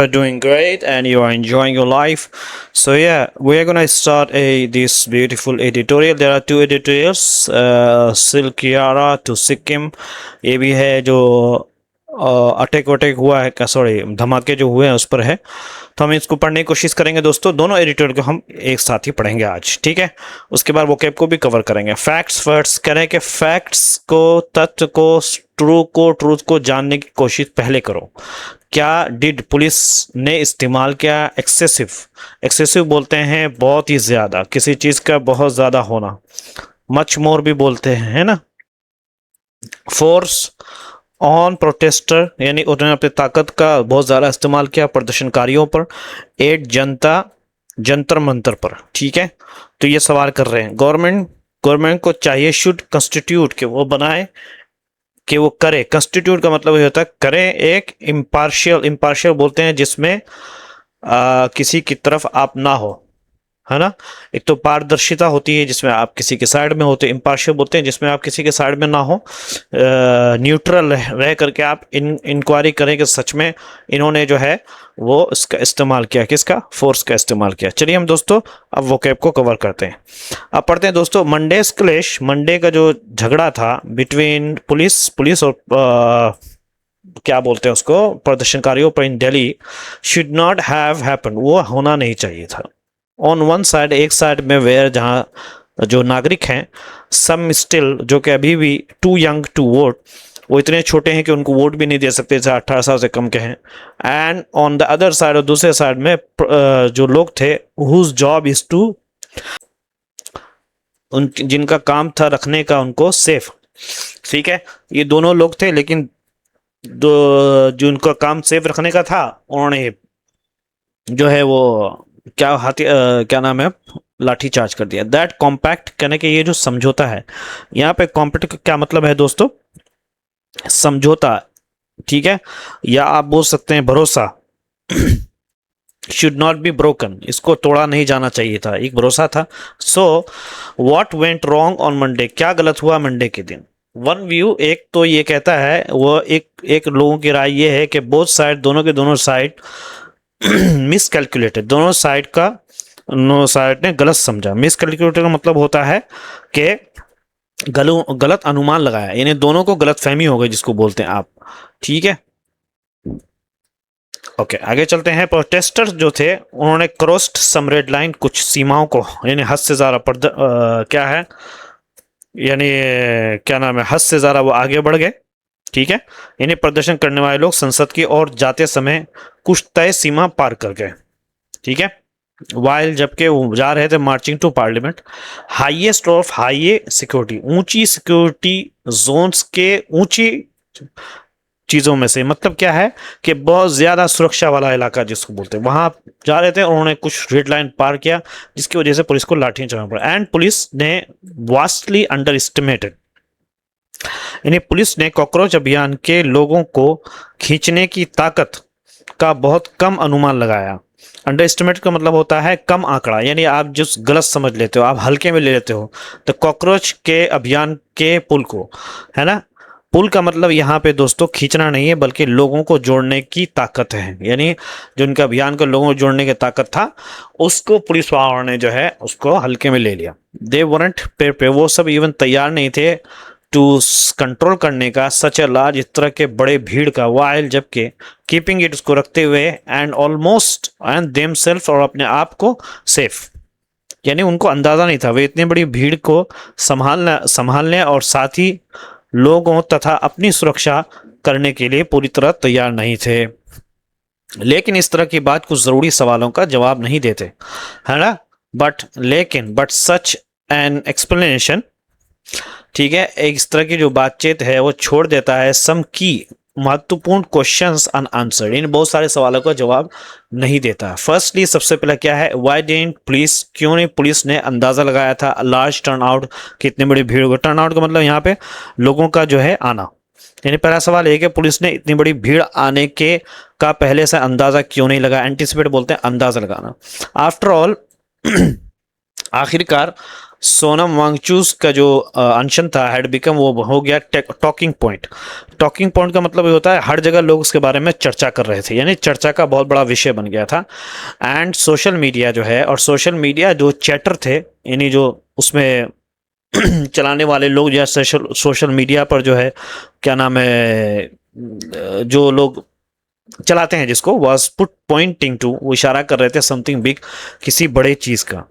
Are doing great and you are enjoying your life. So yeah, we're gonna start a this beautiful editorial. There are two editorials, Silkiara to Sikkim. ये भी है जो attack वटैक हुआ है, sorry धमाके जो हुए हैं उस पर है। तो हम इसको पढ़ने की कोशिश करेंगे दोस्तों। दोनों एडिटोरियल को हम एक साथ ही पढ़ेंगे आज, ठीक है। उसके बाद वोकैब को भी कवर करेंगे। फैक्ट्स फर्स्ट करें कि फैक्ट्स को, तथ्य को, ट्रूथ को जानने की कोशिश पहले करो। क्या डिड पुलिस ने इस्तेमाल किया एक्सेसिव बोलते हैं बहुत ही ज्यादा, किसी चीज का बहुत ज्यादा होना। मच मोर भी बोलते हैं, है ना। फोर्स ऑन प्रोटेस्टर यानी उन्होंने अपनी ताकत का बहुत ज्यादा इस्तेमाल किया प्रदर्शनकारियों पर। एट जनता जंतर मंतर पर, ठीक है। तो ये सवाल कर रहे हैं गवर्नमेंट को चाहिए शुड कंस्टिट्यूट के वो बनाए, कि वो करे। कंस्टिट्यूट का मतलब ये होता है करे एक इम्पार्शियल बोलते हैं जिसमें किसी की तरफ आप ना हो, है ना। एक तो पारदर्शिता होती है जिसमें आप किसी के साइड में होते, इम्पार्शियल बोलते हैं जिसमें आप किसी के साइड में ना हो। न्यूट्रल रह करके आप इंक्वायरी करें कि सच में इन्होंने जो है वो इसका इस्तेमाल किया, किसका, फोर्स का इस्तेमाल किया। चलिए हम दोस्तों अब वोकैब को कवर करते हैं। अब पढ़ते हैं दोस्तों। मंडेज क्लैश, मंडे का जो झगड़ा था बिटवीन पुलिस और क्या बोलते हैं उसको, प्रदर्शनकारियों पर in Delhi, should not have happen, वो होना नहीं चाहिए था। ऑन वन साइड, एक साइड में, वेयर जहां जो नागरिक हैं, सम स्टिल जो कि अभी भी टू यंग टू वोट, वो इतने छोटे हैं कि उनको वोट भी नहीं दे सकते, जैसे 18 साल से कम के हैं। And on the other side, और दूसरे साइड में जो लोग थे, हुज जॉब इज टू, जिनका काम था रखने का उनको सेफ, ठीक है। ये दोनों लोग थे, लेकिन जो उनका काम सेफ रखने का था, उन्होंने जो है वो क्या नाम है, लाठी चार्ज कर दिया। दैट कॉम्पैक्ट कहने के ये जो समझौता है, यहाँ पे कॉम्पैक्ट का क्या मतलब है दोस्तों, समझौता, ठीक है, या आप बोल सकते हैं भरोसा। शुड नॉट बी ब्रोकन, इसको तोड़ा नहीं जाना चाहिए था, एक भरोसा था। So what went wrong on Monday, क्या गलत हुआ मंडे के दिन। वन व्यू, एक तो ये कहता है, वो एक लोगों की राय ये है कि बोथ साइड, दोनों के दोनों साइड मिसकैलकुलेटेड, दोनों साइड ने गलत समझा। मिसकैलकुलेटेड का मतलब होता है कि गलत अनुमान लगाया, यानी दोनों को गलत फहमी हो गई, जिसको बोलते हैं आप, ठीक है। ओके, आगे चलते हैं। प्रोटेस्टर्स जो थे उन्होंने क्रॉस्ड सम रेड लाइन, कुछ सीमाओं को, यानी हद से ज्यादा क्या है, यानी क्या नाम है, हद से ज्यादा वो आगे बढ़ गए, ठीक है। यानी प्रदर्शन करने वाले लोग संसद की ओर जाते समय कुछ तय सीमा पार कर गए, ठीक है। वाइल, जबकि वो जा रहे थे marching to parliament. Highest of high security, ऊंची सिक्योरिटी जोन्स के, ऊंची चीजों में से, मतलब क्या है कि बहुत ज्यादा सुरक्षा वाला इलाका जिसको बोलते हैं, वहां जा रहे थे, उन्होंने कुछ रेड लाइन पार किया, जिसकी वजह से पुलिस को लाठियां चलाना पड़ा। एंड पुलिस ने वास्टली अंडर एस्टिमेटेड, यानी पुलिस ने कॉकरोच अभियान के लोगों को खींचने की ताकत का बहुत कम अनुमान लगाया। अंडर एस्टिमेट का मतलब होता है कम आंकड़ा, यानी आप जिस गलत समझ लेते हो, आप हल्के में ले लेते हो। तो कॉकरोच के अभियान के पुल को, है ना, पुल का मतलब यहाँ पे दोस्तों खींचना नहीं है, बल्कि लोगों को जोड़ने की ताकत है, यानी जो उनका अभियान को लोगों को जोड़ने की ताकत था, उसको पुलिस वालों ने जो है उसको हल्के में ले लिया। दे वरंट पे वो सब इवन तैयार नहीं थे टू कंट्रोल करने का सच ए लार्ज, इस तरह के बड़े भीड़ का, वाइल जबकि कीपिंग इट, उसको रखते हुए, एंड ऑलमोस्ट एंड देमसेल्फ, और अपने आप को सेफ, यानी उनको अंदाजा नहीं था वे इतनी बड़ी भीड़ को संभालने और साथ ही लोगों तथा अपनी सुरक्षा करने के लिए पूरी तरह तैयार नहीं थे। लेकिन इस तरह की बात कुछ जरूरी सवालों का जवाब नहीं देते, है ना। बट सच एन एक्सप्लेनेशन, ठीक है, एक इस तरह की जो बातचीत है वो छोड़ देता है सम की महत्वपूर्ण क्वेश्चंस अनआंसर्ड, इन बहुत सारे सवालों का जवाब नहीं देता। फर्स्टली, सबसे पहला क्या है, व्हाई डिडंट पुलिस, क्यों नहीं पुलिस ने अंदाजा लगाया था लार्ज टर्न आउट, कितनी बड़ी भीड़ होगी। टर्न आउट का मतलब यहाँ पे लोगों का जो है आना, यानी पहला सवाल है कि पुलिस ने इतनी बड़ी भीड़ आने के का पहले से अंदाजा क्यों नहीं लगा। एंटिसिपेट बोलते हैं अंदाजा लगाना। आफ्टर ऑल, आखिरकार सोनम वांगचुक का जो अनशन था हैड बिकम, वो हो गया टॉकिंग पॉइंट। टॉकिंग पॉइंट का मतलब ये होता है हर जगह लोग उसके बारे में चर्चा कर रहे थे, यानी चर्चा का बहुत बड़ा विषय बन गया था। एंड सोशल मीडिया जो है, और सोशल मीडिया जो चैटर थे, यानी जो उसमें चलाने वाले लोग, या सोशल मीडिया पर जो है क्या नाम है, जो लोग चलाते हैं जिसको, वॉज पुट पॉइंटिंग टू, वो इशारा कर रहे थे समथिंग बिग, किसी बड़े चीज का,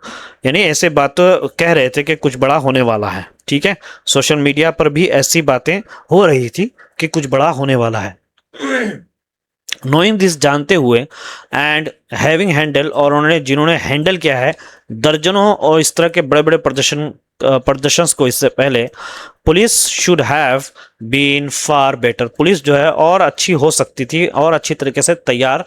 यानी ऐसे बात कह रहे थे कि कुछ बड़ा होने वाला है। ठीक है, सोशल मीडिया पर भी ऐसी बातें हो रही थी कि कुछ बड़ा होने वाला है। नोइंग दिस, जानते हुए, एंड हैविंग हैंडल, और उन्होंने जिन्होंने हैंडल किया है दर्जनों और इस तरह के बड़े बड़े प्रदर्शन को इससे पहले, police should have been far better, police जो है और अच्छी हो सकती थी, और अच्छी तरीके से तैयार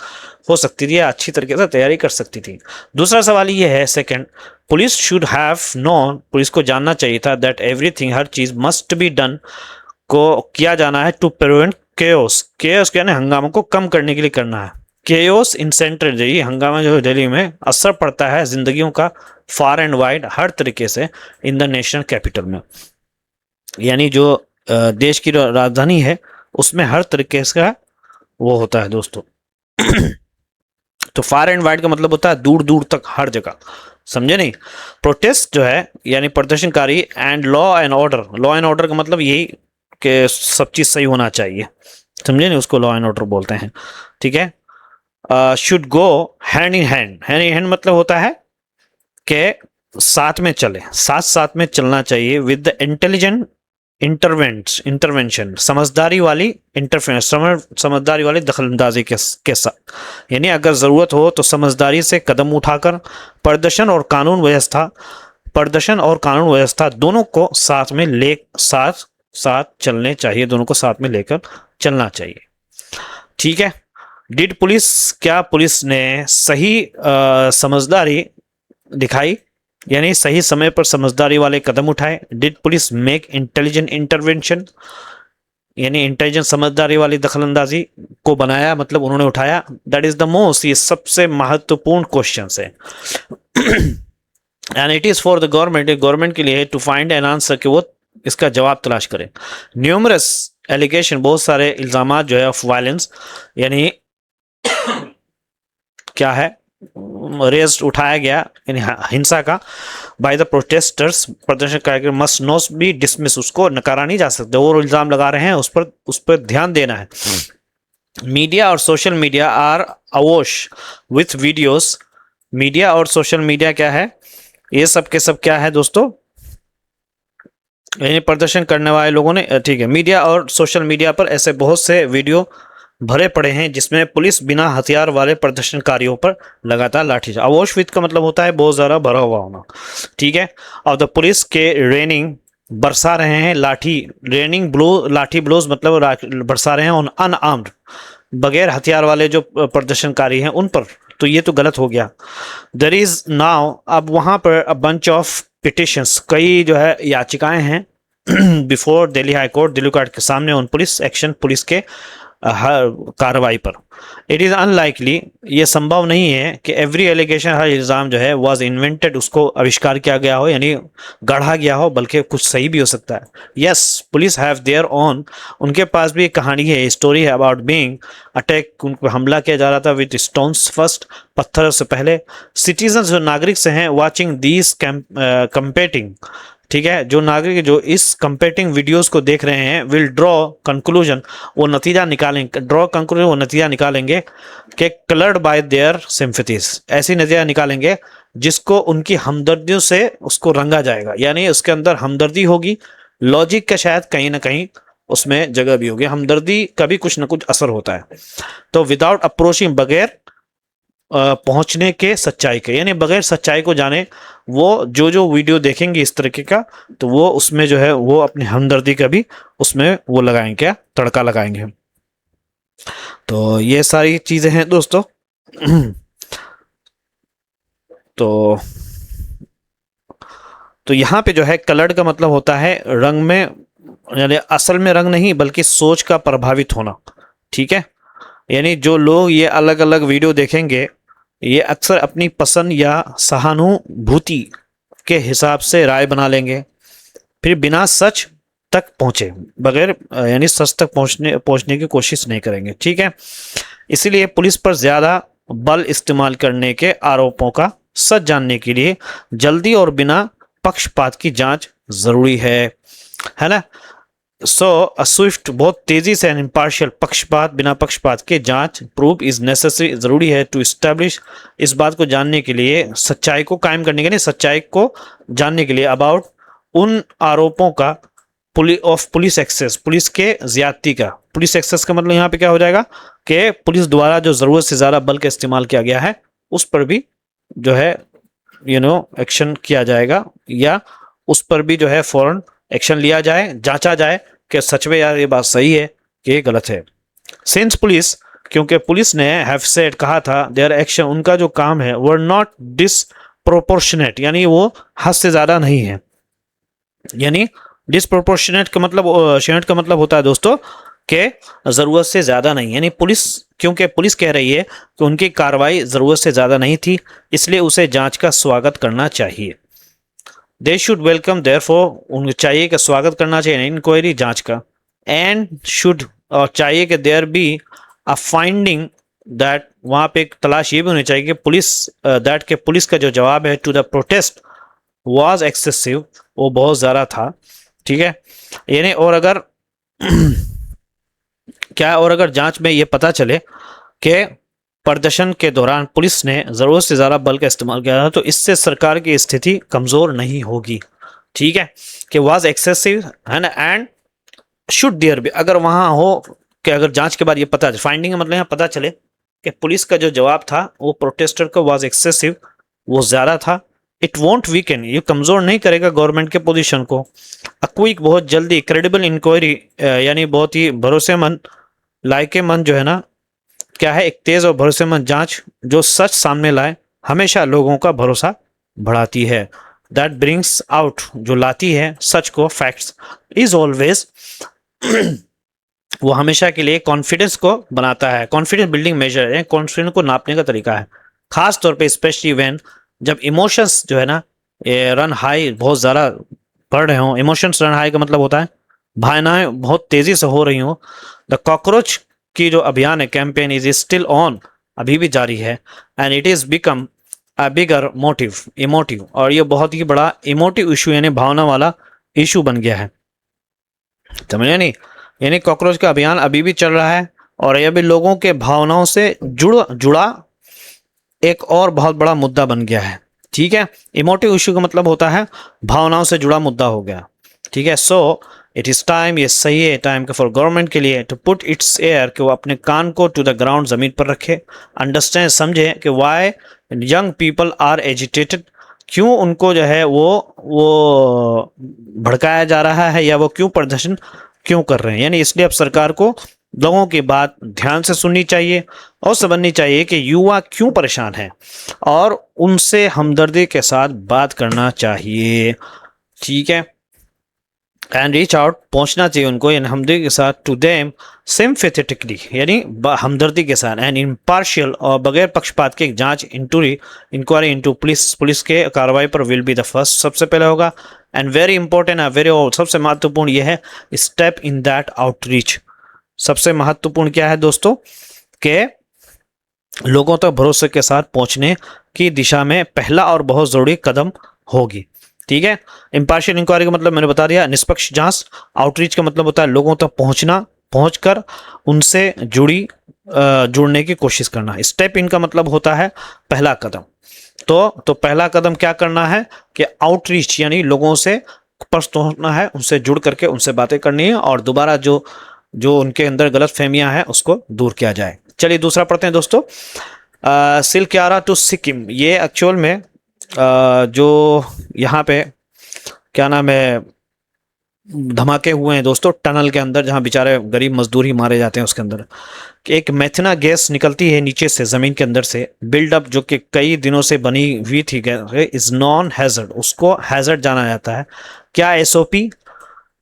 हो सकती थी, या अच्छी तरीके से तैयारी कर सकती थी। दूसरा सवाल ये है, second, police should have known, police को जानना चाहिए था, दैट एवरीथिंग, हर चीज, मस्ट बी डन, को किया जाना है, टू प्रिवेंट केओस, केओस यानी हंगामा को कम करने के लिए करना है। केओस इन सेंट्रल दिल्ली, हंगामा जो दिल्ली में असर पड़ता है जिंदगियों का फार एंड वाइड, हर तरीके से, इन द नेशनल कैपिटल में, यानी जो देश की राजधानी है उसमें हर तरीके का वो होता है दोस्तों। तो फार एंड वाइड का मतलब होता है दूर दूर तक, हर जगह, समझे नहीं। प्रोटेस्ट जो है यानी प्रदर्शनकारी, and law and order, law and order का मतलब यही कि सब चीज सही होना चाहिए, समझे नहीं, उसको लॉ एंड ऑर्डर बोलते हैं। ठीक है, should go hand in hand, hand in hand मतलब होता है कि साथ में चले, साथ साथ में चलना चाहिए, विद द इंटेलिजेंट इंटरवेंशन, समझदारी वाली इंटरफेरेंस, समझदारी वाली दखलंदाजी के साथ, यानी अगर जरूरत हो तो समझदारी से कदम उठाकर प्रदर्शन और कानून व्यवस्था दोनों को साथ में साथ चलने चाहिए, दोनों को साथ में लेकर चलना चाहिए। ठीक है, डिड पुलिस, क्या पुलिस ने सही समझदारी दिखाई, यानी सही समय पर समझदारी वाले कदम उठाए। Did police make intelligent intervention, यानी इंटेलिजेंट समझदारी वाली दखलंदाजी को बनाया, मतलब उन्होंने उठाया। दैट इज द मोस्ट, ये सबसे महत्वपूर्ण क्वेश्चन है। And it is for the government के लिए टू फाइंड एन आंसर, कि वो इसका जवाब तलाश करें। न्यूमरस एलिगेशन, बहुत सारे इल्जामात जो है ऑफ वायलेंस, यानी क्या है, रेज उठाया गया, यानी हिंसा का, बाय द प्रोटेस्टर्स, प्रदर्शनकारी, मस्ट नॉट बी डिसमिस, उसको नकारा नहीं जा सकता, और इल्जाम लगा रहे हैं उस पर ध्यान देना है। मीडिया और social media are awash with videos, media और सोशल मीडिया क्या है, ये सब के सब क्या है दोस्तों, यानी प्रदर्शन करने वाले लोगों ने, ठीक है, मीडिया और सोशल मीडिया पर ऐसे बहुत से वीडियो भरे पड़े हैं जिसमें पुलिस बिना हथियार वाले प्रदर्शनकारियों पर लगातार लाठीचार्ज, अवोश विथ का मतलब होता है बहुत ज़्यादा भरा हुआ होना। ठीक है, और द पुलिस के रेनिंग, बरसा रहे हैं लाठी, रेनिंग ब्लो, लाठी ब्लोज मतलब बरसा रहे हैं ऑन अनआर्म्ड, बगैर हथियार वाले जो प्रदर्शनकारी हैं उन पर, तो ये तो गलत हो गया। देयर इज नाउ, अब वहां पर अ बंच ऑफ पिटिशंस, कई जो है याचिकाएं हैं before Delhi high court, Delhi court के सामने, ऑन पुलिस एक्शन, पुलिस के कार्रवाई पर। इट इज़ अनलाइकली, ये संभव नहीं है कि एवरी एलिगेशन, हर इल्ज़ाम जो है वॉज इन्वेंटेड, उसको आविष्कार किया गया हो, यानी गढ़ा गया हो, बल्कि कुछ सही भी हो सकता है। Yes, police have their on, उनके पास भी एक कहानी है, स्टोरी है, अबाउट बीइंग अटैक, उन पर हमला किया जा रहा था विद स्टोन्स फर्स्ट, पत्थर से पहले। सिटीजन जो नागरिक से हैं, वाचिंग दीज कंपेटिंग, ठीक है, जो नागरिक जो इस कंपेटिंग वीडियोस को देख रहे हैं, विल ड्रॉ कंक्लूजन, वो नतीजा निकालेंगे, ड्रॉ कंक्लूजन, वो नतीजा निकालेंगे कि कलर्ड बाय देयर सिंपैथीज, ऐसी नतीजा निकालेंगे जिसको उनकी हमदर्दियों से उसको रंगा जाएगा, यानी उसके अंदर हमदर्दी होगी, लॉजिक का शायद कहीं ना कहीं उसमें जगह भी होगी, हमदर्दी का भी कुछ ना कुछ असर होता है। तो विदाउट अप्रोचिंग, बगैर पहुंचने के सच्चाई के, यानी बगैर सच्चाई को जाने, वो जो वीडियो देखेंगे इस तरीके का, तो वो उसमें जो है वो अपनी हमदर्दी का भी उसमें वो लगाएंगे, क्या तड़का लगाएंगे। तो ये सारी चीजें हैं दोस्तों। तो यहाँ पे जो है कलर्ड का मतलब होता है रंग में, यानी असल में रंग नहीं बल्कि सोच का प्रभावित होना। ठीक है, यानी जो लोग ये अलग अलग वीडियो देखेंगे, ये अक्सर अपनी पसंद या सहानुभूति के हिसाब से राय बना लेंगे, फिर बिना सच तक पहुंचे बगैर यानी सच तक पहुंचने की कोशिश नहीं करेंगे। ठीक है, इसीलिए पुलिस पर ज्यादा बल इस्तेमाल करने के आरोपों का सच जानने के लिए जल्दी और बिना पक्षपात की जांच जरूरी है ना। सो स्विफ्ट बहुत तेजी से इम्पार्शियल पक्षपात बिना पक्षपात के जांच प्रूफ इज नेसेसरी, जरूरी है टू इस्टेब्लिश, इस बात को जानने के लिए, सच्चाई को कायम करने के लिए, सच्चाई को जानने के लिए अबाउट उन आरोपों का पुलिस एक्सेस, पुलिस के ज्यादती का। पुलिस एक्सेस का मतलब यहाँ पे क्या हो जाएगा कि पुलिस द्वारा जो जरूरत से ज्यादा बल का इस्तेमाल किया गया है उस पर भी जो है एक्शन किया जाएगा, या उस पर भी जो है फौरन एक्शन लिया जाए, जांचा जाए कि सच में यार ये बात सही है कि ये गलत है। सिंस पुलिस, क्योंकि पुलिस ने हैव सेड कहा था, देयर एक्शन, उनका जो काम है, वर नॉट डिसप्रोपोर्शनेट, यानी वो हद से ज्यादा नहीं है। यानी डिसप्रोपोर्शनेट का मतलब शेनेट का मतलब होता है दोस्तों कि जरूरत से ज्यादा नहीं, यानी पुलिस, क्योंकि पुलिस कह रही है कि उनकी कार्रवाई जरूरत से ज्यादा नहीं थी, इसलिए उसे जांच का स्वागत करना चाहिए। दे शुड वेलकम, देयरफॉर उनको चाहिए कि स्वागत करना चाहिए इंक्वायरी, जांच का। एंड शुड, और चाहिए कि there be a finding that, वहां पे एक तलाश ये भी होनी चाहिए कि पुलिस दैट के पुलिस का जो जवाब है to the protest was excessive, वो बहुत ज्यादा था। ठीक है, यानी और अगर क्या, और अगर जांच में ये पता चले कि प्रदर्शन के दौरान पुलिस ने जरूरत से ज्यादा बल का इस्तेमाल किया था, तो इससे सरकार की स्थिति कमजोर नहीं होगी। ठीक है, कि वाज एक्सेसिव है ना, एंड शुड देयर बी, अगर वहां हो कि अगर जांच के बाद ये पता, फाइंडिंग मतलब यहाँ पता चले कि पुलिस का जो जवाब था वो प्रोटेस्टर का वाज एक्सेसिव, वो ज्यादा था, इट वॉन्ट वीकन, ये कमजोर नहीं करेगा गवर्नमेंट के पोजीशन को। अ क्विक, बहुत जल्दी, क्रेडिबल इंक्वायरी, यानी बहुत ही भरोसेमंद, लायकेमंद जो है ना, क्या है, एक तेज और भरोसेमंद जांच जो सच सामने लाए, हमेशा लोगों का भरोसा बढ़ाती है। दैट ब्रिंग्स आउट, जो लाती है सच को, फैक्ट्स, इज ऑलवेज वो हमेशा के लिए कॉन्फिडेंस को बनाता है, कॉन्फिडेंस बिल्डिंग मेजर है, कॉन्फिडेंस को नापने का तरीका है, खास तौर पे स्पेशली व्हेन, जब इमोशंस जो है ना रन हाई, बहुत ज़्यादा बढ़ रहे हों। इमोशंस रन हाई का मतलब होता है भावनाएं बहुत तेजी से हो रही हों। द कॉकरोच की जो अभियान है, कैंपेन इज स्टिल ऑन, अभी भी जारी है, and it is become a bigger motive, emotive, और ये बहुत ही बड़ा इमोटिव इशू यानी भावना वाला इशू बन गया है, समझे नहीं। यानी कॉकरोच का अभियान अभी भी चल रहा है और यह भी लोगों के भावनाओं से जुड़ा एक और बहुत बड़ा मुद्दा बन गया है। ठीक है, इमोटिव इशू का मतलब होता है भावनाओं से जुड़ा मुद्दा हो गया। ठीक है, सो इट इज टाइम, ये सही है टाइम का फॉर गवर्नमेंट के लिए टू पुट इट्स एयर, कि वो अपने कान को टू द ग्राउंड, जमीन पर रखे, अंडरस्टैंड, समझे कि why young people are agitated, क्यों उनको जो है वो भड़काया जा रहा है, या वो क्यों प्रदर्शन क्यों कर रहे हैं। यानी इसलिए अब सरकार को लोगों की बात ध्यान से सुननी चाहिए और समझनी चाहिए कि युवा क्यों परेशान है, और उनसे हमदर्दी के साथ बात करना चाहिए। ठीक है, एंड रीच आउट, पहुंचना चाहिए उनको, यानी हमदर्दी के साथ, टू देम सिम्पैथेटिकली, यानी हमदर्दी के साथ, एंड इम्पार्शियल, और बगैर पक्षपात के जांच, इंक्वायरी इनटू पुलिस के कार्रवाई पर विल बी द फर्स्ट, सबसे पहले होगा, एंड वेरी इंपॉर्टेंट है, वेरी, सबसे महत्वपूर्ण यह है स्टेप इन दैट आउटरीच। सबसे महत्वपूर्ण क्या है दोस्तों, कि लोगों तक भरोसे के साथ पहुंचने की दिशा में पहला और बहुत जरूरी कदम होगी। ठीक है, इंपार्शियल इंक्वायरी का मतलब मैंने बता दिया, निष्पक्ष जांच। आउटरीच का मतलब होता है लोगों तक पहुंचना, पहुंचकर उनसे जुड़ने की कोशिश करना। स्टेप इन का मतलब होता है पहला कदम। तो पहला कदम क्या करना है कि आउटरीच, यानी लोगों से पहुंचना है, उनसे जुड़ करके उनसे बातें करनी है, और दोबारा जो उनके अंदर गलत फहमियां हैं उसको दूर किया जाए। चलिए दूसरा पढ़ते हैं दोस्तों, सिलक्यारा टू सिक्किम। ये एक्चुअल में जो यहाँ पे क्या नाम है धमाके हुए हैं दोस्तों, टनल के अंदर, जहाँ बेचारे गरीब मजदूर ही मारे जाते हैं, उसके अंदर एक मेथना गैस निकलती है नीचे से, जमीन के अंदर से, बिल्डअप जो कि कई दिनों से बनी हुई थी गैस, इज नॉन हैजर्ड, उसको हैजर्ड जाना जाता है। क्या एसओपी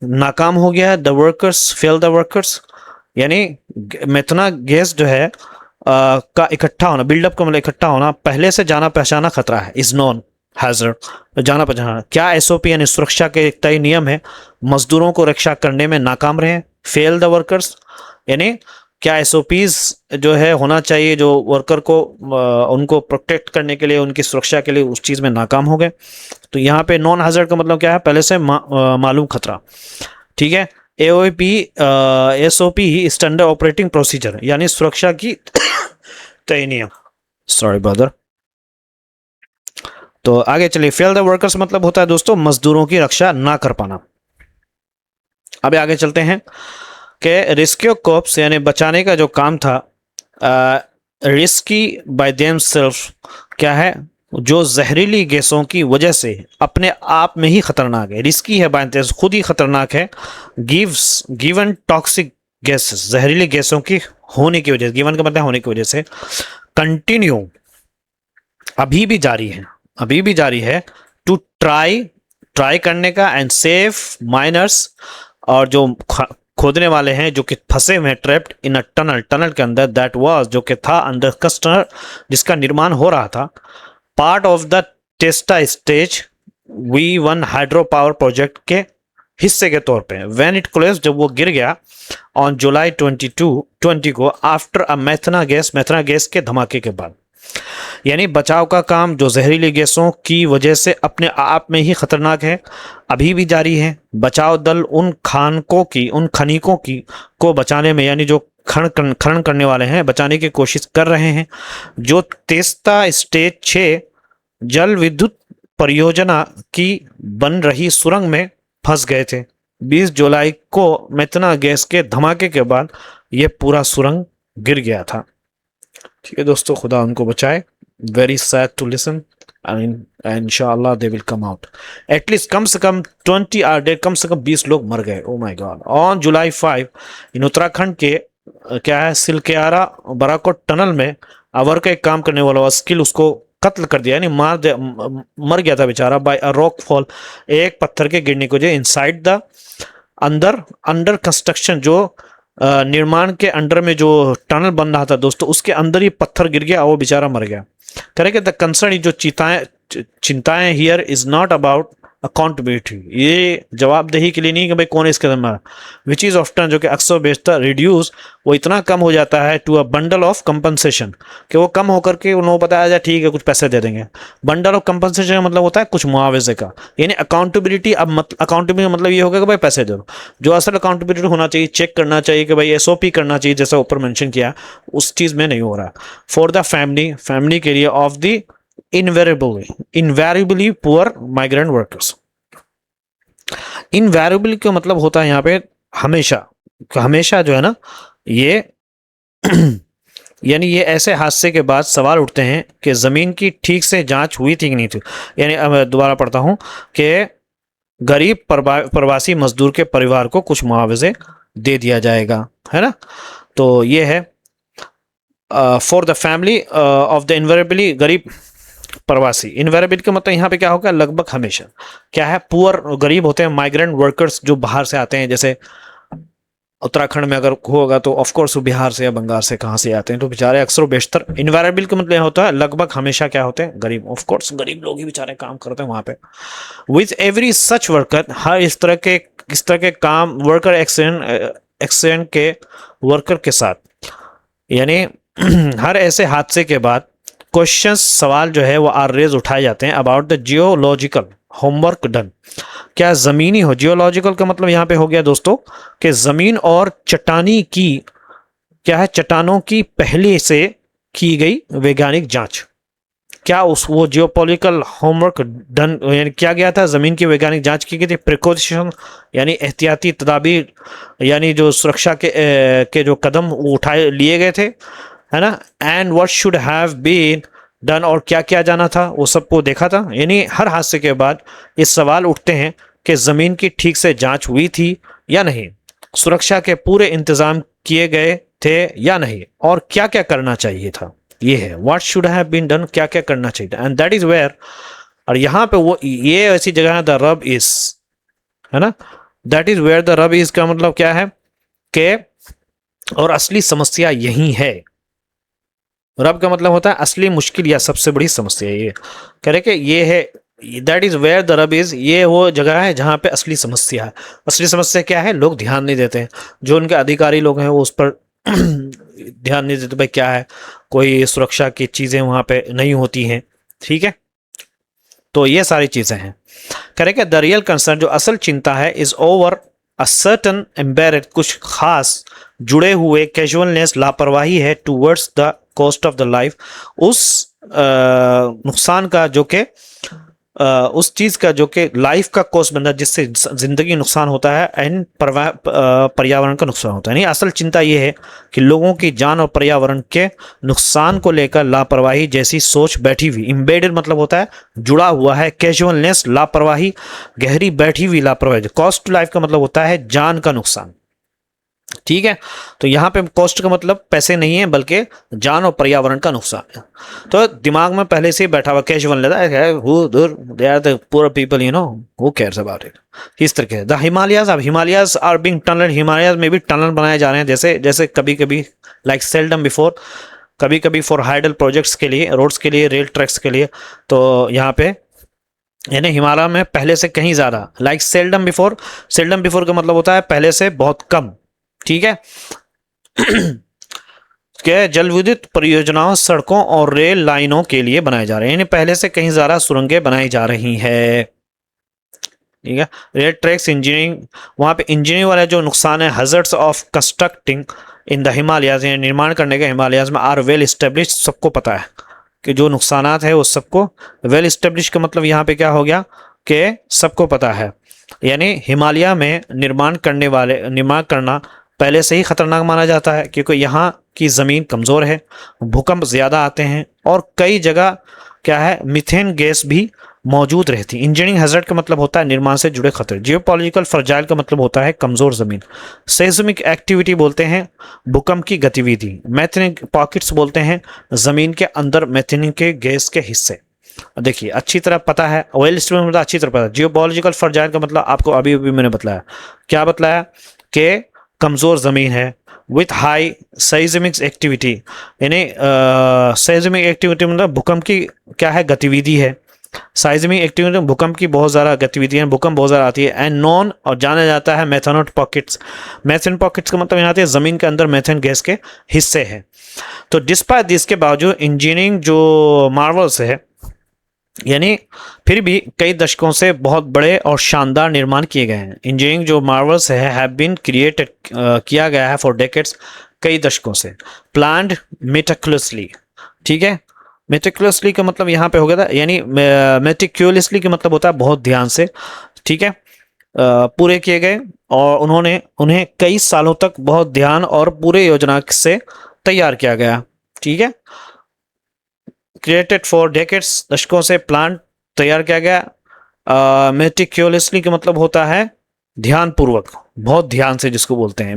नाकाम हो गया है, the workers fail the workers, यानी मेथना गैस जो है का इकट्ठा होना, बिल्डअप का मतलब इकट्ठा होना, पहले से जाना पहचाना खतरा है, इज नॉन, हैजर्ड जाना पहचाना। क्या एसओपी यानी सुरक्षा के एक तय नियम है मजदूरों को रक्षा करने में नाकाम रहे? फेल द वर्कर्स यानी क्या एसओपीज जो है होना चाहिए जो वर्कर को उनको प्रोटेक्ट करने के लिए, उनकी सुरक्षा के लिए, उस चीज़ में नाकाम हो गए। तो यहाँ पे नॉन हैजर्ड का मतलब क्या है? पहले से मालूम खतरा। ठीक है। AOP SOP standard operating procedure यानी सुरक्षा की तय नियम। Sorry brother. तो आगे चलिए। फेल द वर्कर्स मतलब होता है दोस्तों मजदूरों की रक्षा ना कर पाना। अब आगे चलते हैं कि रेस्क्यू कॉर्प्स यानी बचाने का जो काम था, रिस्की बाय देमसेल्फ क्या है? जो जहरीली गैसों की वजह से अपने आप में ही खतरनाक है। रिस्की है बाय देमसेल्फ, खुद ही खतरनाक है। गिवन टॉक्सिक गैसेस जहरीली गैसों की होने की वजह से, गिवन का मतलब होने की वजह से, कंटिन्यू अभी भी जारी है, अभी भी जारी है, टू ट्राई करने का, एंड सेफ माइनर्स और जो खोदने वाले हैं जो कि फंसे हुए हैं ट्रैप्ड इन अ टनल के अंदर, दैट वाज जो कि था अंडर कस्टमर जिसका निर्माण हो रहा था, part of the टेस्टा stage V1 hydro power project के हिस्से के तौर पे। व्हेन इट कोलैप्स जब वो गिर गया ऑन जुलाई 20 को आफ्टर अ मेथना गैस के धमाके के बाद। यानी बचाव का काम जो जहरीली गैसों की वजह से अपने आप में ही खतरनाक है अभी भी जारी है। बचाव दल उन खनिकों की को बचाने में यानी जो खनन करने वाले हैं बचाने की कोशिश कर रहे हैं जो तेस्ता स्टेज 6 जल विद्युत परियोजना की बन रही सुरंग में फंस गए थे। 20 जुलाई को मेथना गैस के धमाके के बाद यह पूरा सुरंग गिर गया था। ठीक है दोस्तों, खुदा उनको बचाए। Very sad to listen. इंशाल्लाह they will come out. At least कम से कम 20 आर डेड, कम से कम 20 लोग मर गए। Oh my God. On July 5 इन उत्तराखंड के क्या है सिलकेआरा बराकोट टनल में अवर का एक काम करने वाला स्किल उसको कत्ल कर दिया, यानी मर गया था बेचारा बाय अ रॉक फॉल, एक पत्थर के गिरने को जो इनसाइड द अंडर कंस्ट्रक्शन जो निर्माण के अंडर में जो टनल बन रहा था दोस्तों उसके अंदर ही पत्थर गिर गया और वो बेचारा मर गया। करेक्ट। द कंसर्न जो चिंताएं here is not about accountability, ये जवाबदेही के लिए नहीं कि भाई कौन है इसके अंदर, विच इज ऑफ्टन जो कि अक्सर बेशतर रिड्यूस वो इतना कम हो जाता है to a bundle of compensation कि वो कम होकर के उन्होंने बताया जाए ठीक है कुछ पैसे दे देंगे। बंडल ऑफ कंपनसेशन का मतलब होता है कुछ मुआवजे का, यानी अकाउंटेबिलिटी। अब अकाउंटेबिलिटी मतलब ये होगा कि भाई पैसे दे दो। जो असल अकाउंटेबिलिटी होना चाहिए, चेक करना चाहिए कि भाई एसओपी करना चाहिए जैसा ऊपर मेंशन किया, उस चीज में नहीं हो रहा। फॉर द फैमिली के लिए of the invariably poor migrant workers. Invariable का मतलब होता है यहाँ पे हमेशा जो है ना ये यानी ये ऐसे हादसे के बाद सवाल उठते हैं कि जमीन की ठीक से जांच हुई थी कि नहीं थी। यानी अब दोबारा पढ़ता हूं कि गरीब प्रवासी मजदूर के परिवार को कुछ मुआवजे दे दिया जाएगा, है ना। तो ये है for the family of the invariably गरीब प्रवासी। इनवेरिएबल का मतलब यहाँ पे क्या होगा? लगभग हमेशा क्या है, पुअर गरीब होते हैं, माइग्रेंट वर्कर्स जो बाहर से आते हैं, जैसे उत्तराखंड में अगर होगा तो ऑफ कोर्स वो बिहार से या बंगाल से कहाँ से आते हैं, तो बेचारे अक्सर बेशतर। इनवेरिएबल का मतलब होता है लगभग हमेशा क्या होते हैं? गरीब। ऑफ कोर्स गरीब लोग ही बेचारे काम करते हैं वहां पे। विथ एवरी सच वर्कर, हर इस तरह के काम वर्कर एक्सीडेंट के वर्कर के साथ, यानी हर ऐसे हादसे के बाद क्वेश्चन सवाल जो है वो आर रेज उठाए जाते हैं about the geological homework done. क्या जमीनी हो, जियोलॉजिकल का मतलब यहाँ पे हो गया दोस्तों कि जमीन और चट्टानी की क्या है, चट्टानों की पहले से की गई वैज्ञानिक जांच। क्या वो जियोपॉलिटिकल होमवर्क डन यानी किया गया था, जमीन की वैज्ञानिक जांच की गई थी। प्रिकॉशन यानी एहतियाती तदाबीर, यानी जो सुरक्षा के जो कदम उठाए लिए गए थे, है ना। And what should have been done, और क्या किया जाना था वो सबको देखा था। यानी हर हादसे के बाद ये सवाल उठते हैं कि जमीन की ठीक से जांच हुई थी या नहीं, सुरक्षा के पूरे इंतजाम किए गए थे या नहीं, और क्या क्या करना चाहिए था। ये है what should have been done, क्या क्या करना चाहिए था। एंड दैट इज वेयर, और यहाँ पे वो ये ऐसी जगह है द रब इज, है ना। That is where the rub is का मतलब क्या है कि और असली समस्या यही है। रब का मतलब होता है असली मुश्किल या सबसे बड़ी समस्या। ये कह रहे कि ये है that is where the rub is, ये वो जगह है जहाँ पे असली समस्या है। असली समस्या क्या है? लोग ध्यान नहीं देते हैं, जो उनके अधिकारी लोग हैं वो उस पर ध्यान नहीं देते। भाई क्या है, कोई सुरक्षा की चीजें वहां पे नहीं होती हैं, ठीक है। तो ये सारी चीजें हैं। करेक्ट। द रियल कंसर्न, जो असल चिंता है, is over a certain embedded, कुछ खास जुड़े हुए कैजुअलनेस, लापरवाही है, towards the cost of the life, उस नुकसान का जो कि उस चीज का जो कि लाइफ का कॉस्ट बनता है, जिससे जिंदगी नुकसान होता है, एंड पर्यावरण का नुकसान होता है। नहीं, असल चिंता यह है कि लोगों की जान और पर्यावरण के नुकसान को लेकर लापरवाही जैसी सोच बैठी हुई, इम्बेडेड मतलब होता है जुड़ा हुआ है, कैजुअलनेस लापरवाही, गहरी बैठी हुई लापरवाही। कॉस्ट टू लाइफ का मतलब होता है जान का नुकसान, ठीक है। तो यहां पे कॉस्ट का मतलब पैसे नहीं है, बल्कि जान और पर्यावरण का नुकसान है। तो दिमाग में पहले से ही बैठा हुआ कैजुअल लेता है, हु दूर, they are the poor people, you know, who cares about it, इस तरह के। द हिमालयाज, अब Himalayas are being tunnel, Himalayas में भी टनल बनाए जा रहे हैं, जैसे जैसे कभी कभी लाइक सेल्डम बिफोर, कभी कभी फॉर हाइडल प्रोजेक्ट्स के लिए, रोड्स के लिए, रेल ट्रैक्स के लिए। तो यहाँ पे यानी हिमालय में पहले से कहीं ज्यादा, like seldom before, seldom before का मतलब होता है पहले से बहुत कम, ठीक है। के जल विद्युत परियोजनाओं, सड़कों और रेल लाइनों के लिए बनाए जा रहे हैं, यानी पहले से कहीं ज्यादा सुरंगें बनाई जा रही है, ठीक है। रेल ट्रैक्स, इंजीनियरिंग, वहां पे इंजीनियरिंग वाला जो नुकसान है, hazards of constructing in the Himalayas, निर्माण करने के हिमालयाज में, आर वेल स्टेब्लिश, सबको पता है कि जो नुकसानात है वो सबको, वेल स्टेब्लिश का मतलब यहाँ पे क्या हो गया कि सबको पता है, यानी हिमालय में निर्माण करना पहले से ही खतरनाक माना जाता है, क्योंकि यहाँ की ज़मीन कमज़ोर है, भूकंप ज़्यादा आते हैं, और कई जगह क्या है, मीथेन गैस भी मौजूद रहती। इंजीनियरिंग हजर्ड का मतलब होता है निर्माण से जुड़े खतरे। जियोपॉलिटिकल फ्रजाइल का मतलब होता है कमज़ोर ज़मीन। सेस्मिक एक्टिविटी बोलते हैं भूकंप की गतिविधि। मैथेनिक पॉकेट्स बोलते हैं ज़मीन के अंदर मैथेनिक के गैस के हिस्से। देखिए अच्छी तरह पता है, ऑयल स्टीम मतलब अच्छी तरह पता है। जियोपॉलिटिकल फ्रजाइल का मतलब आपको अभी अभी मैंने बताया, क्या बताया कि कमज़ोर ज़मीन है, विथ हाई सेइस्मिक एक्टिविटी, यानी सेइस्मिक एक्टिविटी मतलब भूकंप की क्या है, गतिविधि है। साइजमिक एक्टिविटी में भूकंप की बहुत ज़्यादा गतिविधि है, भूकंप बहुत ज़्यादा आती है। एंड नॉन, और जाना जाता है मेथेनोट पॉकेट्स। मेथेन पॉकेट्स का मतलब यहाँ आती है ज़मीन के अंदर मेथेन गैस के हिस्से हैं। तो डिस्पाइट दिस के बावजूद इंजीनियरिंग जो मार्वल्स है, यानी फिर भी कई दशकों से बहुत बड़े और शानदार निर्माण किए गए हैं। इंजीनियरिंग जो मार्वल्स है हैव बीन क्रिएटेड, किया गया है फॉर डेकेड्स, कई दशकों से, प्लान्ड मेटिकुलसली, ठीक है। मेटिकुलसली का मतलब यहाँ पे हो गया था, यानी मेटिकुलसली का मतलब होता है बहुत ध्यान से, ठीक है, पूरे किए गए, और उन्हें कई सालों तक बहुत ध्यान और पूरे योजना से तैयार किया गया, ठीक है। क्रिएटेड फॉर डेकेड्स, दशकों से प्लान तैयार किया गया। मेटिकुलसली का मतलब होता है ध्यान पूर्वक, बहुत ध्यान से, जिसको बोलते हैं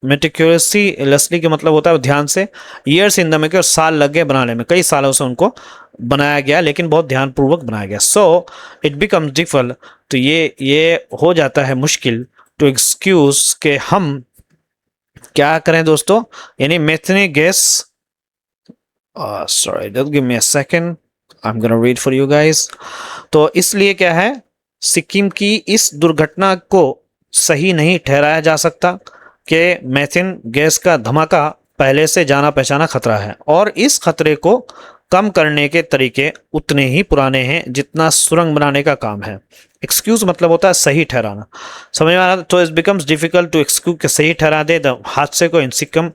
मेटिकुलसली का मतलब होता है ध्यान से। ईयर्स इन द मेकिंग, साल लग गए बनाने में, कई सालों से उनको बनाया गया, लेकिन बहुत ध्यानपूर्वक बनाया गया। सो इट बिकम डिफिकल्ट, तो ये हो जाता है मुश्किल, टू एक्सक्यूज के हम क्या करें दोस्तों, यानी मेथेनिक gas, sorry, just give me a second, I'm gonna read for you guys। तो इसलिए क्या है, सिक्किम की इस दुर्घटना को सही नहीं ठहराया जा सकता कि मेथेन गैस का धमाका पहले से जाना पहचाना खतरा है, और इस खतरे को कम करने के तरीके उतने ही पुराने हैं जितना सुरंग बनाने का काम है। एक्सक्यूज मतलब होता है सही ठहराना, समझ में आ रहा। तो it becomes difficult to excuse के सही ठहरा दे हादसे को इन सिक्किम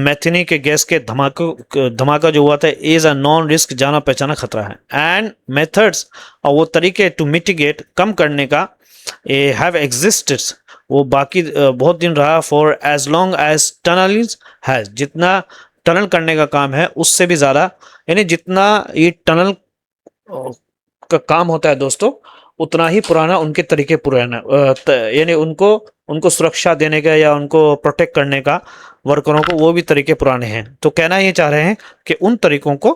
मैथेनी के गैस के धमाका जो हुआ था इज अ नॉन रिस्क, जाना पहचाना खतरा है। एंड मेथड्स, और वो तरीके टू मिटिगेट, कम करने का, हैव एग्जिस्टेड, वो बाकी बहुत दिन रहा, for as long as tunnel has, जितना टनल करने का काम है उससे भी ज़्यादा, यानी जितना ये टनल का काम होता है दोस्तों, उतना ही पुराना उनके तरीके पुराना, यानी उनको सुरक्षा देने का या उनको प्रोटेक्ट करने का वर्करों को, वो भी तरीके पुराने हैं। तो कहना ये चाह रहे हैं कि उन तरीकों को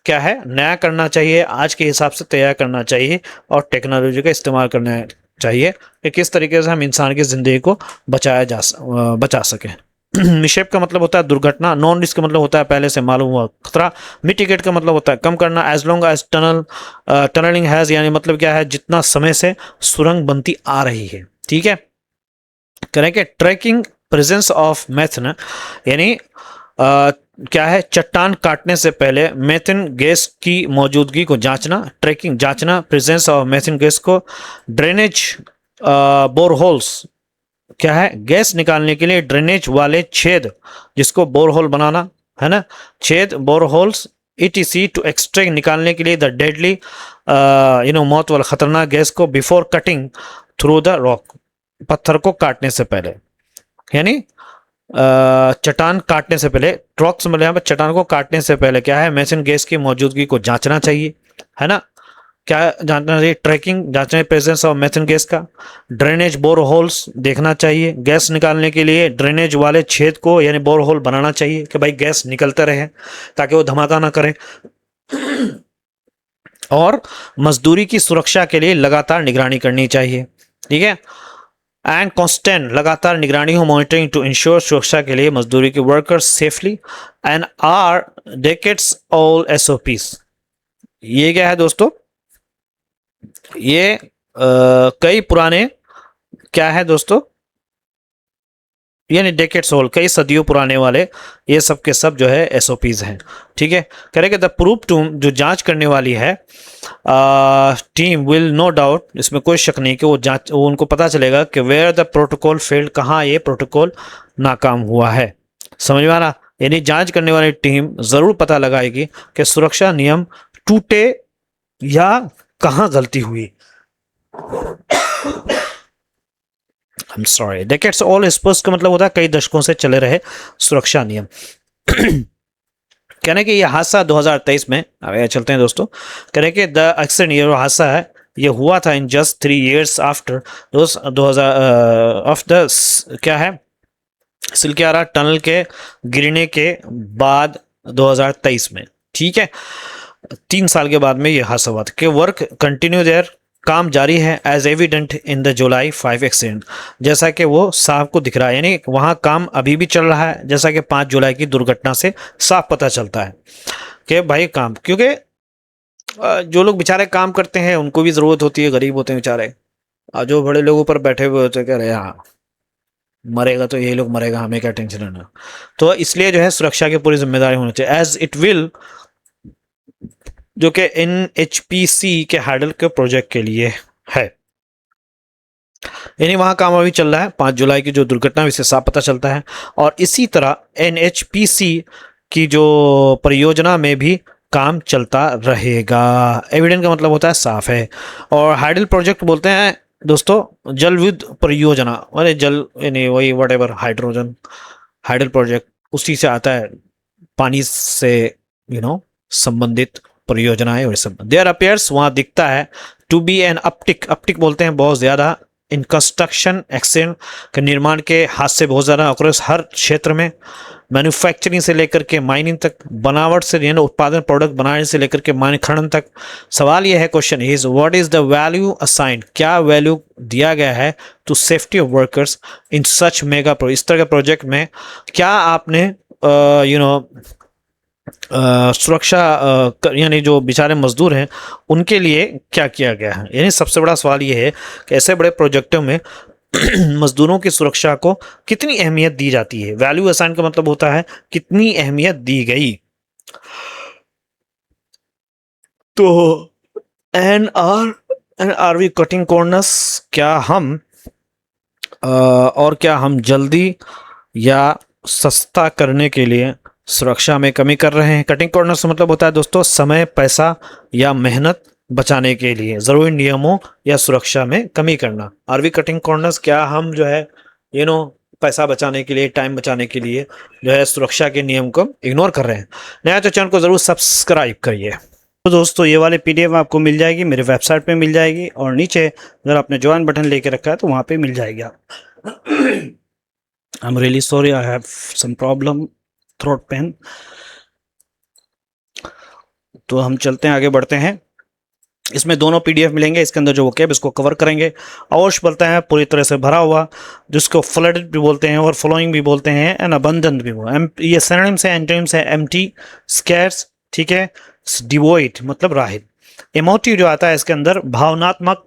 क्या है, नया करना चाहिए, आज के हिसाब से तैयार करना चाहिए, और टेक्नोलॉजी का इस्तेमाल करना चाहिए कि किस तरीके से हम इंसान की ज़िंदगी को बचा सकें। मिशेप का मतलब होता है दुर्घटना, नॉन रिस्क का मतलब होता है पहले से मालूम हुआ खतरा, मिटिगेट का मतलब होता है कम करना, as long as tunneling has यानी मतलब क्या है जितना समय से सुरंग बनती आ रही है, ठीक है। करेंगे ट्रैकिंग प्रेजेंस ऑफ मेथन यानी क्या है चट्टान काटने से पहले मेथन गैस की मौजूदगी को जांचना, ट्रैकिंग जांचना प्रेजेंस ऑफ मेथन गैस को, ड्रेनेज बोरहोल्स क्या है गैस निकालने के लिए ड्रेनेज वाले छेद जिसको बोरहोल बनाना है ना, छेद बोरहोल्स ETC टू एक्सट्रैक्ट निकालने के लिए द डेडली मौत वाला खतरनाक गैस को before cutting through the rock, पत्थर को काटने से पहले, यानी चट्टान काटने से पहले, ट्रॉक्स मतलब यहाँ पर चट्टान को काटने से पहले क्या है मेथन गैस की मौजूदगी को जांचना चाहिए, है ना। क्या जांचना चाहिए, ट्रैकिंग जांचना चाहिए प्रेजेंस ऑफ मेथन गैस का, ड्रेनेज बोर होल्स देखना चाहिए, गैस निकालने के लिए ड्रेनेज वाले छेद को यानी बोर होल बनाना चाहिए कि भाई गैस निकलते रहे ताकि वो धमाका ना करे, और मजदूरी की सुरक्षा के लिए लगातार निगरानी करनी चाहिए, ठीक है। एंड कॉन्स्टेंट लगातार निगरानी हो मॉनिटरिंग टू इंश्योर सुरक्षा के लिए मजदूरी के workers safely and are dictates all SOPs। ये क्या है दोस्तों, ये कई पुराने क्या है दोस्तों, यानी डेकेट्स ओल्ड कई सदियों पुराने वाले ये सब के सब जो है SOPs हैं, ठीक है। करेंगे द प्रूफ टू जो जांच करने वाली है टीम विल नो डाउट, इसमें कोई शक नहीं कि वो उनको पता चलेगा कि वेयर द प्रोटोकॉल फेल्ड, कहाँ ये प्रोटोकॉल नाकाम हुआ है, समझ में आ रहा। यानी जांच करने वाली टीम जरूर पता लगाएगी कि सुरक्षा नियम टूटे या कहाँ गलती हुई। I'm sorry, decades all SOPs का मतलब होता है कई दशकों से चले रहे सुरक्षा नियम। कहने कि यह हादसा 2023 में, अब चलते हैं दोस्तों, कहने कि द एक्सीडेंट ये हादसा है ये हुआ था in just 3 years after 2000 of the क्या है सिलक्यारा टनल के गिरने के बाद 2023 में, ठीक है। 3 साल के बाद में ये हादसा हुआ था कि वर्क कंटिन्यू देयर, काम जारी है, as evident in the July 5 accident, जैसा कि वो साफ को दिख रहा है, यानी वहाँ काम अभी भी चल रहा है, जैसा कि 5 जुलाई की दुर्घटना से साफ पता चलता है कि भाई काम, क्योंकि जो लोग बेचारे काम करते हैं उनको भी ज़रूरत होती है, गरीब होते हैं बेचारे, और जो बड़े लोगों पर बैठे हुए होते हैं कह रहे हाँ मरेगा तो यही लोग मरेगा, हमें क्या टेंशन लेना। तो इसलिए जो है सुरक्षा की पूरी जिम्मेदारी होनी चाहिए, एज इट विल जो कि NHPC के हाइडल के प्रोजेक्ट के लिए है, यानी वहां काम अभी चल रहा है, 5 जुलाई की जो दुर्घटना इससे साफ पता चलता है। और इसी तरह NHPC की जो परियोजना में भी काम चलता रहेगा, एविडेंट का मतलब होता है साफ है। और हाइडल प्रोजेक्ट बोलते हैं दोस्तों जल विद्युत परियोजना, अरे जल यानी वही what ever hydrogen, hydel project उसी से आता है, पानी से संबंधित परियोजनाएं और सब। देयर अपियर्स वहां दिखता है to be an uptick, uptick बोलते हैं बहुत ज्यादा, इन कंस्ट्रक्शन एक्सीडेंट के निर्माण के हादसे बहुत ज्यादा ऑकर्स हर क्षेत्र में, मैन्युफैक्चरिंग से लेकर के माइनिंग तक, बनावट से यानी उत्पादन प्रोडक्ट बनाने से लेकर के माइनिंग खनन तक। सवाल यह है, question is what is the value assigned, क्या वैल्यू दिया गया है to safety of workers in such mega इस तरह के प्रोजेक्ट में, क्या आपने सुरक्षा यानी जो बेचारे मजदूर हैं उनके लिए क्या किया गया है। यानी सबसे बड़ा सवाल ये है कि ऐसे बड़े प्रोजेक्टों में मजदूरों की सुरक्षा को कितनी अहमियत दी जाती है। वैल्यू असाइन का मतलब होता है कितनी अहमियत दी गई। तो and are we cutting corners, क्या हम क्या हम जल्दी या सस्ता करने के लिए सुरक्षा में कमी कर रहे हैं। कटिंग कॉर्नर्स मतलब होता है दोस्तों समय, पैसा या मेहनत बचाने के लिए जरूरी नियमों या सुरक्षा में कमी करना। आर वी कटिंग कॉर्नर्स, क्या हम जो है पैसा बचाने के लिए, टाइम बचाने के लिए जो है सुरक्षा के नियम को इग्नोर कर रहे हैं। नया तो चैनल को जरूर सब्सक्राइब करिए। तो दोस्तों ये वाली PDF आपको मिल जाएगी मेरे वेबसाइट पे मिल जाएगी, और नीचे अगर आपने ज्वाइन बटन लेके रखा है तो वहाँ पे मिल जाएगी। I am really sorry, I have some problem, throat pain. तो हम चलते हैं, आगे बढ़ते हैं। इसमें दोनों पीडीएफ मिलेंगे, इसके अंदर जो वोकैब इसको कवर करेंगे। अवश्य बोलता है पूरी तरह से भरा हुआ, जिसको फ्लडेड भी बोलते हैं और फ्लोइंग भी बोलते हैं, एंड अबंडेंट भी ये सिनोनिम्स है, एंटोनिम्स है। एम्प्टी, स्कैर्स, ठीक है, डिवोइड मतलब राहिल। इमोटिव जो आता है इसके अंदर भावनात्मक,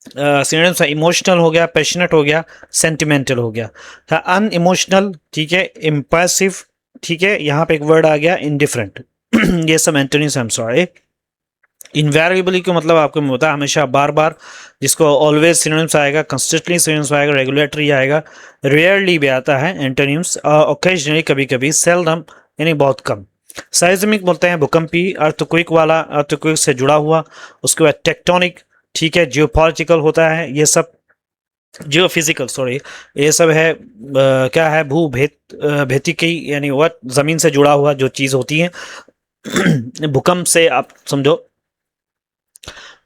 सिनोनिम्स है इमोशनल हो गया, पैशनेट हो गया, सेंटिमेंटल हो गया, अनइमोशनल, ठीक है, इम्पल्सिव, ठीक है, यहाँ पे एक वर्ड आ गया इनडिफरेंट। ये सब antonyms, I am sorry. Invariably को मतलब आपको मैं बताया हमेशा, बार बार, जिसको ऑलवेज सिनोनिम्स आएगा, कंसिस्टेंटली सिनोनिम्स आएगा, रेगुलेटरी आएगा, रेयरली भी आता है एंटोनिम्स, ओकेजनली कभी कभी, सेल्डम यानी बहुत कम। साइज्मिक बोलते हैं भूकंपी, अर्थक्वेक वाला, अर्थक्वेक से जुड़ा हुआ। उसके बाद टेक्टोनिक, ठीक है, जियोपॉलिटिकल होता है ये सब, जियोफिजिकल सॉरी, ये सब है क्या है, भू भेतिकी यानी वह जमीन से जुड़ा हुआ जो चीज होती है। भूकंप से आप समझो।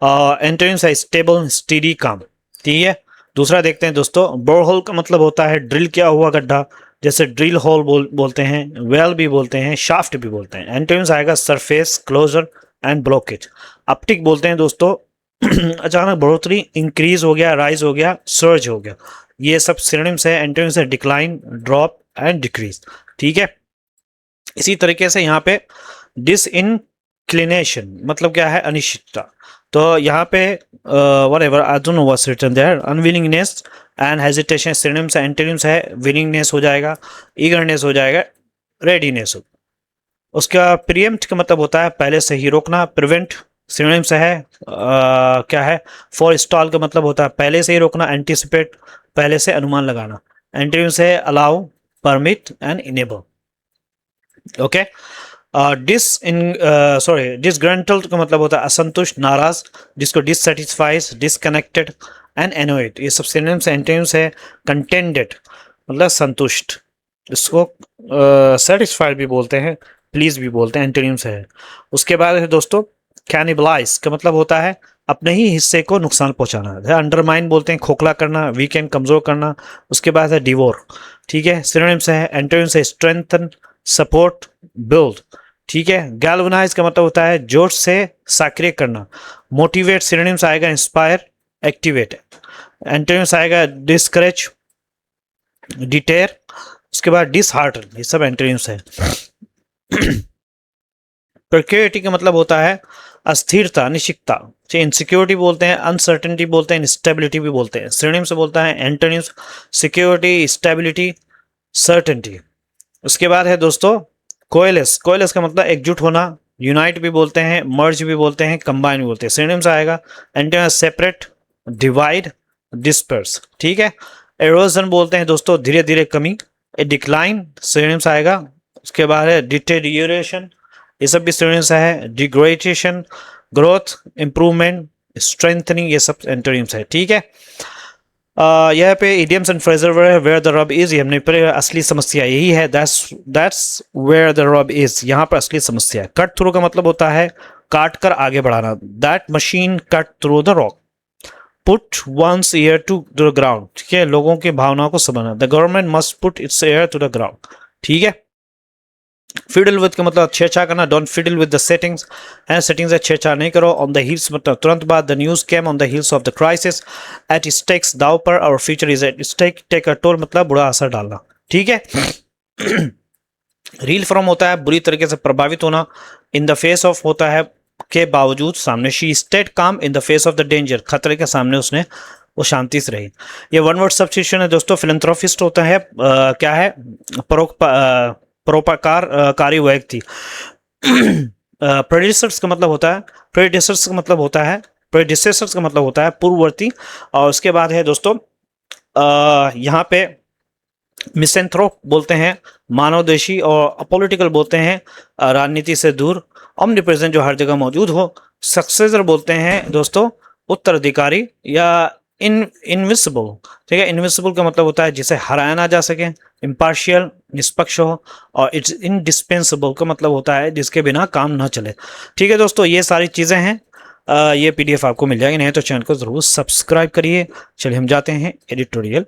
एंटोनिम्स है स्टेबल, स्टेडी, काम, ठीक है। दूसरा देखते हैं दोस्तों, बोरहोल का मतलब होता है ड्रिल किया हुआ गड्ढा, जैसे ड्रिल होल बोलते हैं, वेल भी बोलते हैं, शाफ्ट भी बोलते हैं। एंटोनिम्स आएगा surface, closer and blockage. Uptick बोलते हैं दोस्तों अचानक बढ़ोतरी, इंक्रीज हो गया, राइज हो गया, सर्ज हो गया, ये सब सिनोनिम्स है। एंटोनिम्स है डिक्लाइन, ड्रॉप एंड डिक्रीज, ठीक है। इसी तरीके से यहाँ पे डिसइंक्लिनेशन मतलब क्या है, अनिश्चितता। तो यहाँ पे whatever I don't know what's written there, unwillingness and hesitation synonyms है। एंटोनिम्स है willingness हो जाएगा, eagerness हो जाएगा, readiness हो। उसका preempt का मतलब होता है पहले से ही रोकना। prevent सिनोनिम्स है क्या है, forestall का मतलब होता है पहले से ही रोकना, anticipate पहले से अनुमान लगाना। एंटोनिम्स है allow, permit and enable, okay. Disgruntled का मतलब होता है असंतुष्ट, नाराज, जिसको डिससेटिस्फाइज, डिसकनेक्टेड एंड एनोयड, ये सब सिनोनिम्स एंटोनिम्स है। कंटेंटेड मतलब संतुष्ट, इसको सेटिस्फाइड भी बोलते हैं, प्लीज भी बोलते हैं, एंटोनिम्स है। उसके बाद है दोस्तों कैनिबलाइज का मतलब होता है अपने ही हिस्से को नुकसान पहुंचाना। अंडरमाइन बोलते हैं खोखला करना, वीकेंड कमजोर करना। उसके बाद है डिवोर, ठीक है। सिनोनिम्स है एंटोनिम्स है स्ट्रेंथन, सपोर्ट, बिल्ड, ठीक है। गैल्वनाइज का मतलब होता है जोश से सक्रिय करना। मोटिवेट सिनोनिम्स आएगा इंस्पायर, एक्टिवेट। एंटोनिम्स आएगा डिस्करेज, डिटेर। उसके बाद डिसहार्टन, ये सब एंटोनिम्स है। प्रिक्योरिटी का मतलब होता है अस्थिरता, अनिश्चितता। इनसिक्योरिटी बोलते हैं, अनसर्टेनिटी बोलते हैं, इंस्टेबिलिटी भी बोलते हैं। सिनोनिम्स से बोलता है एंटोनिम्स सिक्योरिटी, स्टेबिलिटी, सर्टेनिटी। उसके बाद है दोस्तों कोएलेस। कोएलेस का मतलब एकजुट होना, यूनाइट भी बोलते हैं, मर्ज भी बोलते हैं, कंबाइन भी बोलते हैं। सिनोनिम्स आएगा एंटोनिम्स सेपरेट, डिवाइड, डिस्पर्स, ठीक है। एरोजन बोलते हैं दोस्तों धीरे धीरे कमी। डिक्लाइन सिनोनिम्स आएगा। उसके बाद है डिटेरियोरेशन, ये सब भी सिनोनिम्स है। डिग्रेडेशन, ग्रोथ, इंप्रूवमेंट, स्ट्रेंथनिंग, ये सब एंटोनिम्स है, ठीक है। यहाँ पे idioms and phrasal verb where the rub is, हमने पर असली समस्या यही है, that's where the rub is, यहाँ पर असली समस्या है। कट थ्रू का मतलब होता है काट कर आगे बढ़ाना। That machine cut through the rock. Put one's ear to the ground, ठीक है, लोगों की भावनाओं को समझना। The government must put its ear to the ground, ठीक है। फिडल विद का मतलब छेड़छाड़ करना। Don't fiddle with the settings, है सेटिंग्स है छेड़छाड़ नहीं करो। ऑन द हिल्स मतलब तुरंत बाद। The news came on the heels of the crisis, at stakes दाव पर, और future is at stake, take a toll मतलब बुरा असर डालना, ठीक है। रील फ्रॉम होता है बुरी तरीके से प्रभावित होना। इन द फेस ऑफ होता है के बावजूद, सामने। शी स्टेड काम in the face of the danger, खतरे के सामने उसने वो शांति से रही। ये वन वर्ड सब्स्टिट्यूशन है दोस्तों। फिलैंथ्रोपिस्ट होता है क्या है, परोपकारकारी व्यक्ति। प्रेडिसेसर्स का मतलब होता है, प्रेडिसेसर्स का मतलब होता है, प्रेडिसेसर्स का मतलब होता है पूर्ववर्ती। और उसके बाद है दोस्तों यहाँ पे मिसेंथ्रोप बोलते हैं मानवदेशी, और अपोलिटिकल बोलते हैं राजनीति से दूर। ओमनिप्रेजेंट जो हर जगह मौजूद हो। सक्सेसर बोलते हैं दोस्तों उत्तराधिकारी या इनविजिबल, ठीक है। इनविजिबल का मतलब होता है जिसे हराया ना जा सके। इम्पार्शियल निष्पक्ष हो। और इट्स इनडिस्पेंसेबल का मतलब होता है जिसके बिना काम ना चले, ठीक है दोस्तों। ये सारी चीज़ें हैं। ये पीडीएफ आपको मिल जाएगी, नहीं तो चैनल को जरूर सब्सक्राइब करिए। चलिए हम जाते हैं एडिटोरियल